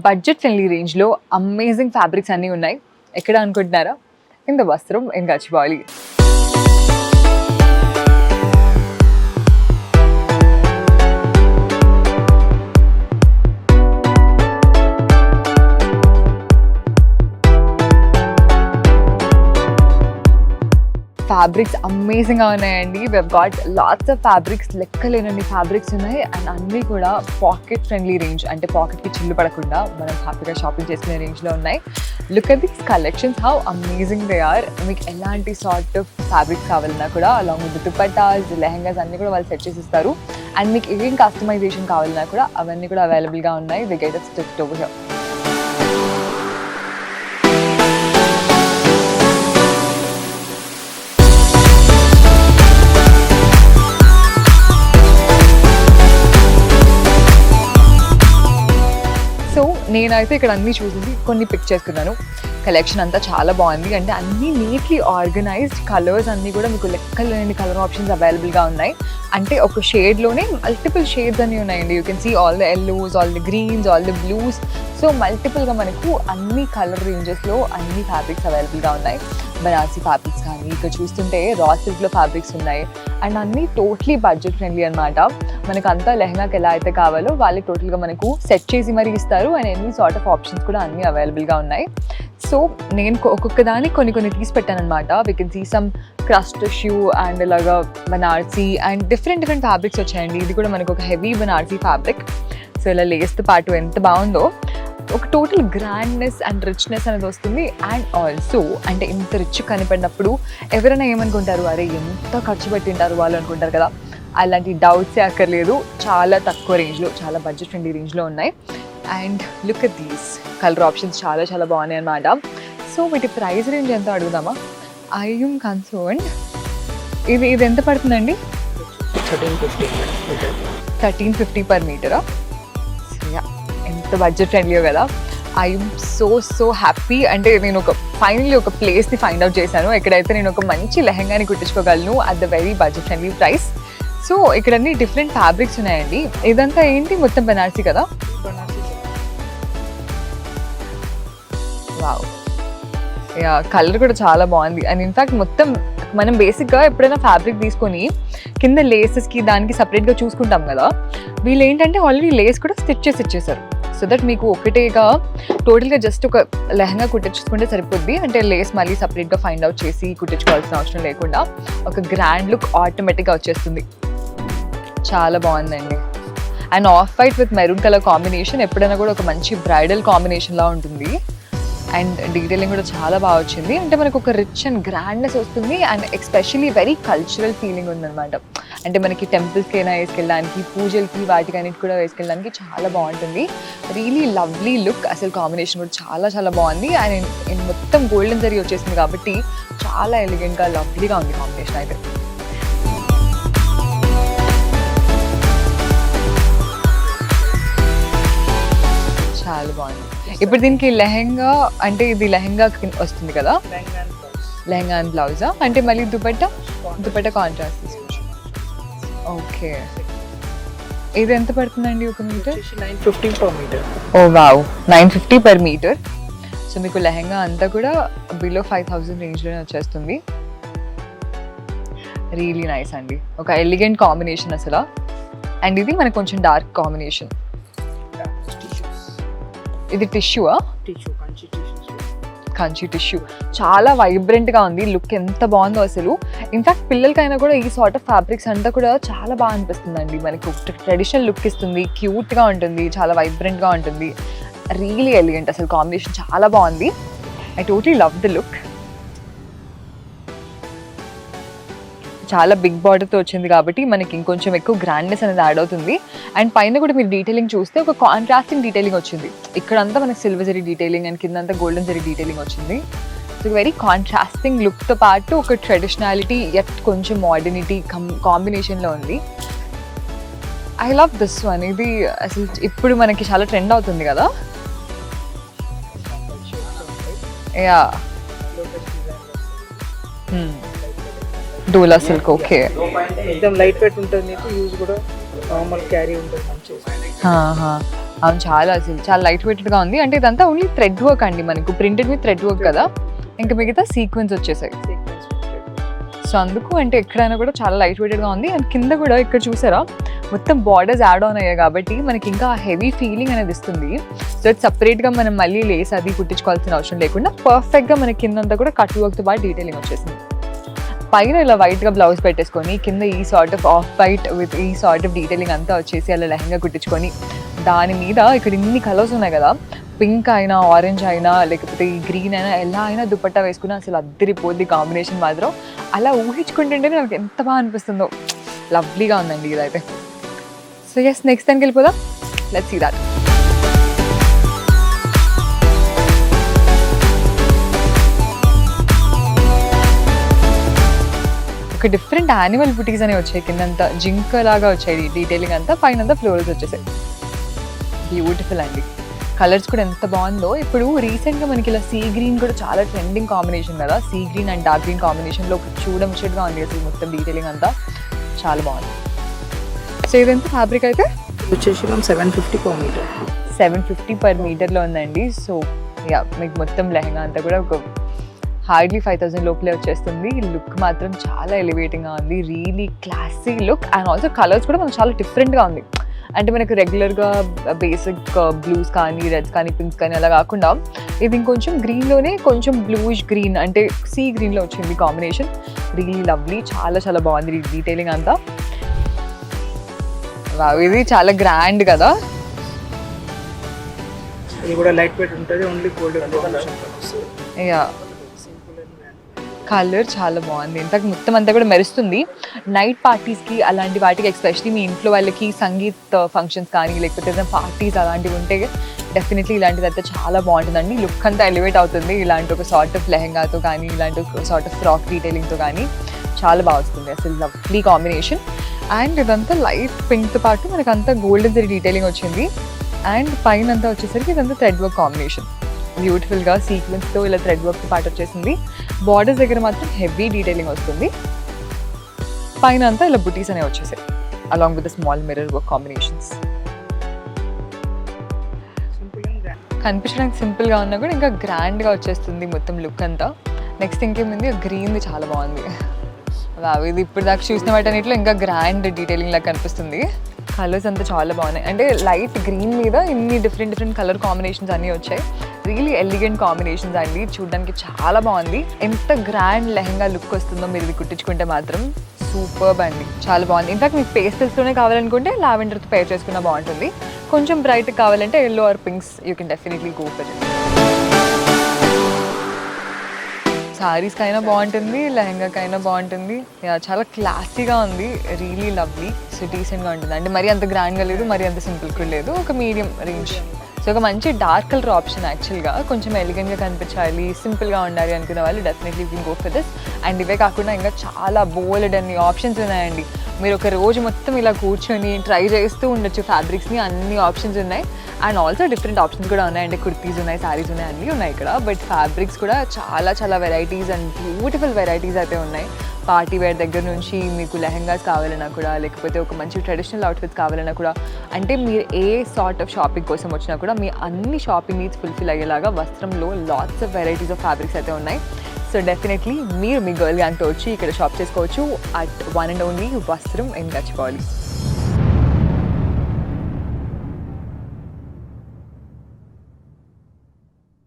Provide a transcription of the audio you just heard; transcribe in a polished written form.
Budget friendly రేంజ్లో amazing fabrics అన్నీ ఉన్నాయి. ఎక్కడ అనుకుంటున్నారా? In the Vastram in Gachibowli. Fabrics అమేజింగ్గా ఉన్నాయండి. We've got lots of fabrics, లెక్కలేనండి ఫ్యాబ్రిక్స్ ఉన్నాయి. అండ్ అన్నీ కూడా పాకెట్ ఫ్రెండ్లీ రేంజ్, అంటే పాకెట్కి చిల్లు పడకుండా మనం హ్యాపీగా షాపింగ్ చేసుకునే రేంజ్లో ఉన్నాయి. Look at these collections, how amazing they are. మీకు ఎలాంటి సార్ట్ ఆఫ్ ఫ్యాబ్రిక్స్ కావాలన్నా కూడా అలాంగ్ విత్ దుపట్టాస్, లెహంగాస్ అన్నీ కూడా వాళ్ళు సెట్ చేసి ఇస్తారు. అండ్ మీకు ఏం కస్టమైజేషన్ కావాలన్నా కూడా అవన్నీ కూడా అవైలబుల్గా ఉన్నాయి. We get it stitched over here. So నేనైతే ఇక్కడ అన్నీ చూసింది, కొన్ని పిక్ చేసుకున్నాను. కలెక్షన్ అంతా చాలా బాగుంది. అంటే అన్నీ నీట్లీ ఆర్గనైజ్డ్, కలర్స్ అన్నీ కూడా మీకు లెక్కలేని కలర్ ఆప్షన్స్ అవైలబుల్గా ఉన్నాయి. అంటే ఒక షేడ్లోనే మల్టిపుల్ షేడ్స్ అన్నీ ఉన్నాయండి. You can see all the yellows, all the greens, all the blues. So మల్టిపుల్గా మనకు అన్ని కలర్ రేంజెస్లో అన్ని ఫ్యాబ్రిక్స్ అవైలబుల్గా ఉన్నాయి. బనారసి ఫ్యాబ్రిక్స్ కానీ, ఇక్కడ చూస్తుంటే రా సిల్క్లో ఫ్యాబ్రిక్స్ ఉన్నాయి. అండ్ అన్నీ టోటలీ బడ్జెట్ ఫ్రెండ్లీ అనమాట. మనకు అంతా లెహంగాకి ఎలా అయితే కావాలో వాళ్ళకి టోటల్గా మనకు సెట్ చేసి మరీ ఇస్తారు. అండ్ ఎన్ని సార్ట్ ఆఫ్ ఆప్షన్స్ కూడా అన్నీ అవైలబుల్గా ఉన్నాయి. సో నేను ఒక్కొక్క దానికి కొన్ని తీసి పెట్టాను అనమాట. We can see some crushed tissue and ఇలాగా బనారసి అండ్ డిఫరెంట్ ఫ్యాబ్రిక్స్ వచ్చాయండి. ఇది కూడా మనకు ఒక హెవీ బనారసి ఫ్యాబ్రిక్. సో ఇలా లేస్తో పాటు ఎంత బాగుందో, ఒక టోటల్ గ్రాండ్నెస్ అండ్ రిచ్నెస్ అనేది వస్తుంది. అండ్ ఆల్సో అంటే ఇంత రిచ్ కనిపడినప్పుడు ఎవరైనా ఏమనుకుంటారు, అరే ఎంత ఖర్చు పెట్టింటారు వాళ్ళు అనుకుంటారు కదా. అలాంటి డౌట్సే అక్కర్లేదు. చాలా తక్కువ రేంజ్లో, చాలా బడ్జెట్ ఫ్రెండ్లీ రేంజ్లో ఉన్నాయి. And look at these colour options చాలా బాగున్నాయి అన్నమాట. సో వీటి ప్రైస్ రేంజ్ ఎంత అడుగుదామా? I am concerned. ఇది ఎంత పడుతుందండి? 1350 పర్ మీటరా? ఎంత బడ్జెట్ ఫ్రెండ్లీయో కదా. I am so happy. అంటే నేను ఫైనల్లీ ఒక ప్లేస్ని ఫైండ్ అవుట్ చేశాను ఎక్కడైతే నేను ఒక మంచి లెహంగాని కుట్టించుకోగలను at the very budget friendly price. So ఇక్కడ అన్ని డిఫరెంట్ ఫ్యాబ్రిక్స్ ఉన్నాయండి. ఇదంతా ఏంటి? మొత్తం బనారసి కదా. వావ్, యా, కలర్ కూడా చాలా బాగుంది. అండ్ ఇన్ఫ్యాక్ట్ మొత్తం మనం బేసిక్గా ఎప్పుడైనా ఫ్యాబ్రిక్ తీసుకొని కింద లేసెస్కి దానికి సపరేట్గా చూసుకుంటాం కదా. వీళ్ళు ఏంటంటే ఆల్రెడీ లేస్ కూడా స్టిచ్ చేసి ఇచ్చేసారు. సో దట్ మీకు ఒకటేగా టోటల్గా జస్ట్ ఒక లెహంగా కుట్టించుకుంటే సరిపోద్ది. అంటే లేస్ మళ్ళీ సపరేట్గా ఫైండ్ అవుట్ చేసి కుట్టించుకోవాల్సిన అవసరం లేకుండా ఒక గ్రాండ్ లుక్ ఆటోమేటిక్గా వచ్చేస్తుంది. చాలా బాగుందండి. And off white with maroon colour combination ఎప్పుడైనా కూడా ఒక మంచి బ్రైడల్ కాంబినేషన్లా ఉంటుంది. అండ్ డీటెయిలింగ్ కూడా చాలా బాగా వచ్చింది. అంటే మనకు ఒక రిచ్ అండ్ గ్రాండ్నెస్ వస్తుంది. And especially very cultural feeling ఉందన్నమాట. అంటే మనకి టెంపుల్స్కి అయినా వేసుకెళ్ళడానికి, పూజలకి వాటికి అన్నిటి కూడా వేసుకెళ్ళడానికి చాలా బాగుంటుంది. Really lovely look. అసలు కాంబినేషన్ కూడా చాలా బాగుంది. అండ్ మొత్తం గోల్డెన్ జరీ వచ్చేసింది కాబట్టి చాలా ఎలిగెంట్గా లవ్లీగా ఉంది కాంబినేషన్ అయితే. చాలా బాగుంది. ఇప్పుడు దీనికి లెహంగా, అంటే ఇది లెహంగా వస్తుంది కదా, లెహంగా అండ్ బ్లౌజా? అంటే మళ్ళీ దుపట్టా కాంట్రాస్ట్ తీసుకోవచ్చు. ఓకే, ఇది ఎంత పడుతుందండి ఒక మీటర్? 950 per meter. ఓ వావ్, 950 పర్ మీటర్. సో మీకు లెహంగా అంతా కూడా బిలో 5000 రేంజ్లోనే వచ్చేస్తుంది. రియలీ నైస్ అండి. ఒక ఎలిగెంట్ కాంబినేషన్ అసలు. అండ్ ఇది మనకు కొంచెం డార్క్ కాంబినేషన్. ఇది టిష్యూవా? కంచి టిష్యూ. చాలా వైబ్రెంట్గా ఉంది. లుక్ ఎంత బాగుందో అసలు. ఇన్ఫ్యాక్ట్ పిల్లలకైనా కూడా ఈ సార్ట్ ఆఫ్ ఫ్యాబ్రిక్స్ అంతా కూడా చాలా బాగా అనిపిస్తుందండి. మనకు ట్రెడిషనల్ లుక్ ఇస్తుంది, క్యూట్గా ఉంటుంది, చాలా వైబ్రెంట్గా ఉంటుంది. Really elegant. అసలు కాంబినేషన్ చాలా బాగుంది. I totally love the look. చాలా బిగ్ బార్డర్తో వచ్చింది కాబట్టి మనకి ఇంకొంచెం ఎక్కువ గ్రాండ్నెస్ అనేది యాడ్ అవుతుంది. అండ్ పైన కూడా మీరు డీటెయిలింగ్ చూస్తే ఒక కాంట్రాస్టింగ్ డీటెయిలింగ్ వచ్చింది. ఇక్కడంతా మనకి సిల్వర్ జరీ డీటెయిలింగ్ అండ్ కిందంతా గోల్డెన్ జరీ డీటెయిలింగ్ వచ్చింది. సో వెరీ కాంట్రాస్టింగ్ లుక్తో పాటు ఒక ట్రెడిషనాలిటీ ఎట్ కొంచెం మోడర్నిటీ కాంబినేషన్లో ఉంది. I love this one. ఇది అసలు ఇప్పుడు మనకి చాలా ట్రెండ్ అవుతుంది కదా. యా, డోలా సిల్క్. ఓకే, एकदम लाइट वेट ఉంటుంది. నీకు యూజ్ కూడా నార్మల్ క్యారీ ఉంటుంది. మంచిగా అవును. చాలా అసలు చాలా లైట్ వెయిటెడ్‌గా ఉంది. అంటే ఇదంతా ఓన్లీ థ్రెడ్ వర్క్ అండి మనకు. ప్రింటెడ్ విత్ థ్రెడ్ వర్క్ కదా! ఇంక మిగతా సీక్వెన్స్ వచ్చేసాయి. సో, అందుకు అంటే ఎక్కడైనా కూడా చాలా లైట్ వెయిటెడ్‌గా ఉంది. అండ్ కింద కూడా ఇక్కడ చూసారా మొత్తం బార్డర్స్ యాడ్ ఆన్ అయ్యాయి కాబట్టి మనకి ఇంకా హెవీ ఫీలింగ్ అనేది ఇస్తుంది. సో, ఇది సెపరేట్‌గా మనం మళ్ళీ లేస్ అది కుట్టించుకోవాల్సిన అవసరం లేకుండా పర్ఫెక్ట్‌గా మనకి కిందంతా కూడా కట్ వర్క్‌తో పాటు డీటెయిలింగ్ వచ్చేసింది. పైన ఇలా వైట్‌గా బ్లౌజ్ పెట్టేసుకొని కింద ఈ sort of off white with ఈ సార్ట్ ఆఫ్ డీటెయిలింగ్ అంతా వచ్చేసి అలా లెహంగా కుట్టించుకొని దాని మీద ఇక్కడ ఇన్ని కలర్స్ ఉన్నాయి కదా! పింక్ అయినా, ఆరెంజ్ అయినా, లేకపోతే ఈ గ్రీన్ అయినా ఎలా అయినా దుపట్టా వేసుకున్నా అసలు అద్దిరిపోద్ది కాంబినేషన్ మాత్రం. అలా ఊహించుకుంటుంటేనే నాకు ఎంత బాగా అనిపిస్తుందో. లవ్లీగా ఉందండి ఇదైతే. సో యెస్, నెక్స్ట్ దానికి వెళ్ళిపోదాం. Let's see that. ఒక డిఫరెంట్ యానిమల్ బుటీస్ అనేవి వచ్చాయి. కిందంతా జింక లాగా వచ్చాయి డీటెయిలింగ్ అంతా. పైనంతా ఫ్లోరల్స్ వచ్చేసాయి. బ్యూటిఫుల్ అండి. కలర్స్ కూడా ఎంత బాగుందో. ఇప్పుడు రీసెంట్‌గా మనకి ఇలా సీ గ్రీన్ కూడా చాలా ట్రెండింగ్ కాంబినేషన్ కదా! Sea green and dark green కాంబినేషన్‌లో చూడముచ్చటగా ఉంది అసలు మొత్తం డీటెయిలింగ్ అంతా. చాలా బాగుంది. సో ఇదెంత ఫ్యాబ్రిక్ అయితే? వచ్చేసి మనం 750 పర్ మీటర్. 750 పర్ మీటర్‌లో ఉందండి. So yeah! మీకు మొత్తం లెహంగా అంతా కూడా ఒక హార్డ్లీ 5000 లోపలే వచ్చేస్తుంది. లుక్ మాత్రం చాలా ఎలివేటింగ్‌గా ఉంది. Really classy look and also colours కూడా మనకు చాలా డిఫరెంట్‌గా ఉంది. అంటే మనకు రెగ్యులర్‌గా బేసిక్ బ్లూస్ కానీ, రెడ్స్ కానీ, పింక్స్ కానీ అలా కాకుండా ఇది ఇంకొంచెం గ్రీన్‌లోనే కొంచెం బ్లూయిష్ గ్రీన్ అంటే సీ గ్రీన్‌లో వచ్చింది కాంబినేషన్. Really lovely. చాలా చాలా బాగుంది ఈ డీటెయిలింగ్ అంతా. వావ్! ఇది చాలా గ్రాండ్ కదా! ఇది కూడా లైట్ వెయిట్ ఉంటుంది. ఓన్లీ గోల్డెన్ కాంబినేషన్ వస్తుంది. యాహ్! కలర్ చాలా బాగుంది. ఇన్‌ఫాక్ట్ మొత్తం అంతా కూడా మెరుస్తుంది. నైట్ పార్టీస్‌కి అలాంటి వాటికి ఎస్పెషల్లీ మీ ఇంట్లో వాళ్ళకి సంగీత్ ఫంక్షన్స్ కానీ లేకపోతే ఏదైనా పార్టీస్ అలాంటివి ఉంటే డెఫినెట్లీ ఇలాంటిదైతే చాలా బాగుంటుందండి. లుక్ అంతా ఎలివేట్ అవుతుంది. ఇలాంటి ఒక సార్ట్ ఆఫ్ లెహంగాతో కానీ, ఇలాంటి ఒక సార్ట్ ఆఫ్ ఫ్రాక్ డీటెయిలింగ్‌తో కానీ చాలా బాగా వస్తుంది. అసలు లవ్లీ కాంబినేషన్. అండ్ ఇదంతా లైట్ పింక్‌తో పాటు మనకంతా గోల్డెన్ జరీ డీటెయిలింగ్ వచ్చింది. అండ్ పైనంతా వచ్చేసరికి ఇదంతా థ్రెడ్ వర్క్ కాంబినేషన్. బ్యూటిఫుల్‌గా సీక్వెన్స్‌తో ఇలా థ్రెడ్ వర్క్‌తో పాటు వచ్చేసింది. బార్డర్స్ దగ్గర మాత్రం హెవీ డీటెయిలింగ్ వస్తుంది. పైన అంతా ఇలా బుటీస్ అనేవి వచ్చేసాయి along with the small mirror work combinations. కనిపించడానికి సింపుల్గా ఉన్నా కూడా ఇంకా గ్రాండ్గా వచ్చేస్తుంది మొత్తం లుక్ అంతా. నెక్స్ట్ ఇంకేముంది, గ్రీన్ది చాలా బాగుంది. ఇది ఇప్పుడు దాకా చూసిన వాటన్నిటిలో ఇంకా గ్రాండ్ డీటెయిలింగ్ లాగా కనిపిస్తుంది. కలర్స్ అంతా చాలా బాగున్నాయి. అంటే లైట్ గ్రీన్ మీద ఇన్ని డిఫరెంట్ కలర్ కాంబినేషన్స్ అన్నీ వచ్చాయి. రియలీ ఎలిగెంట్ కాంబినేషన్స్ అండి. చూడడానికి చాలా బాగుంది. ఎంత గ్రాండ్ లెహంగా లుక్ వస్తుందో మీరు ఇది కుట్టించుకుంటే మాత్రం సూపర్బ్ అండి. చాలా బాగుంది. ఇన్ఫాక్ట్ మీకు పేస్టల్స్లోనే కావాలనుకుంటే లావెండర్తో పేర్ చేసుకున్నా బాగుంటుంది. కొంచెం బ్రైట్ కావాలంటే yellow or pinks you can definitely go for it. శారీస్కైనా బాగుంటుంది, లెహంగాకైనా బాగుంటుంది. చాలా క్లాసీగా ఉంది. Really lovely. సో డీసెంట్గా ఉంటుంది. అంటే మరీ అంత గ్రాండ్గా లేదు, మరీ అంత సింపుల్ కూడా లేదు, ఒక మీడియం రేంజ్. సో ఒక మంచి డార్క్ కలర్ ఆప్షన్ యాక్చువల్గా. కొంచెం ఎలిగెంట్గా కనిపించాలి, సింపుల్గా ఉండాలి అనుకునే వాళ్ళు definitely you can go for this. And ఇవే కాకుండా ఇంకా చాలా బోల్డ్ అన్ని ఆప్షన్స్ ఉన్నాయండి. మీరు ఒక రోజు మొత్తం ఇలా కూర్చొని ట్రై చేస్తూ ఉండొచ్చు ఫ్యాబ్రిక్స్ని. అన్ని ఆప్షన్స్ ఉన్నాయి. అండ్ ఆల్సో డిఫరెంట్ ఆప్షన్స్ కూడా ఉన్నాయి. అంటే కుర్తీస్ ఉన్నాయి, శారీస్ ఉన్నాయి, అన్నీ ఉన్నాయి ఇక్కడ. బట్ ఫ్యాబ్రిక్స్ కూడా చాలా వెరైటీస్ అండ్ బ్యూటిఫుల్ వెరైటీస్ అయితే ఉన్నాయి. పార్టీ వేర్ దగ్గర నుంచి మీకు లెహంగాస్ కావాలన్నా కూడా, లేకపోతే ఒక మంచి ట్రెడిషనల్ అవుట్ఫిట్స్ కావాలన్నా కూడా, అంటే మీరు ఏ సార్ట్ ఆఫ్ షాపింగ్ కోసం వచ్చినా కూడా మీ అన్ని షాపింగ్ నీడ్స్ ఫుల్ఫిల్ అయ్యేలాగా వస్త్రంలో lots of varieties of fabrics అయితే ఉన్నాయి. సో డెఫినెట్లీ మీరు మీ గర్ల్ గ్యాంగ్తో వచ్చి ఇక్కడ షాప్ చేసుకోవచ్చు అట్ వన్ అండ్ ఓన్లీ వస్త్రం ఇన్ గచ్చిబౌలి.